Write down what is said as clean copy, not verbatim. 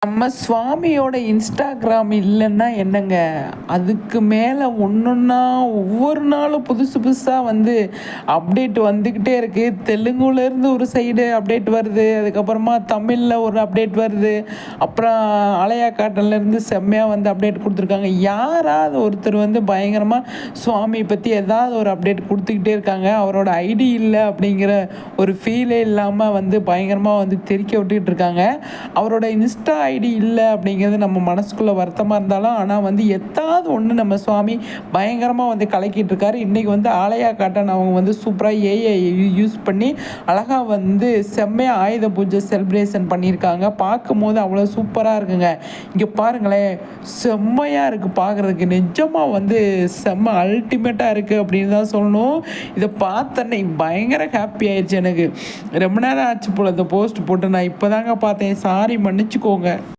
நம்ம சுவாமியோட இன்ஸ்டாகிராம் இல்லைன்னா என்னங்க, அதுக்கு மேலே ஒன்றொன்னா ஒவ்வொரு நாளும் புதுசு புதுசாக வந்து அப்டேட் வந்துக்கிட்டே இருக்குது. தெலுங்குலேருந்து ஒரு சைடு அப்டேட் வருது, அதுக்கப்புறமா தமிழில் ஒரு அப்டேட் வருது, அப்புறம் அலையா காட்டன்லேருந்து செம்மையாக வந்து அப்டேட் கொடுத்துருக்காங்க. யாராவது ஒருத்தர் வந்து பயங்கரமாக சுவாமியை பற்றி ஏதாவது ஒரு அப்டேட் கொடுத்துக்கிட்டே இருக்காங்க. அவரோட ஐடி இல்லை அப்படிங்கிற ஒரு ஃபீலே இல்லாமல் வந்து பயங்கரமாக வந்து தெறிக்க விட்டுக்கிட்டு இருக்காங்க. அவரோட இன்ஸ்டா ஐடி இல்லை அப்படிங்கிறது நம்ம மனசுக்குள்ளே வருத்தமாக இருந்தாலும், ஆனால் வந்து எதாவது ஒன்று நம்ம சுவாமி பயங்கரமாக வந்து கலக்கிட்டு இருக்காரு. இன்றைக்கி வந்து ஆலயா காட்டன் அவங்க வந்து சூப்பராக ஏஐ யூஸ் பண்ணி அழகாக வந்து செம்மையாக ஆயுத பூஜை செலிப்ரேஷன் பண்ணியிருக்காங்க. பார்க்கும்போது அவ்வளோ சூப்பராக இருக்குங்க. இங்கே பாருங்களேன், செம்மையாக இருக்குது பார்க்குறதுக்கு. நிஜமாக வந்து செம்ம அல்டிமேட்டாக இருக்குது அப்படின்னு தான் சொல்லணும். இதை பார்த்தோன்னே பயங்கர ஹாப்பி ஆயிடுச்சு எனக்கு. ரொம்ப நேரம் ஆச்சு போல் இந்த போஸ்ட் போட்டு. நான் இப்போ தாங்க பார்த்தேன், சாரி மன்னிச்சுக்கோங்க.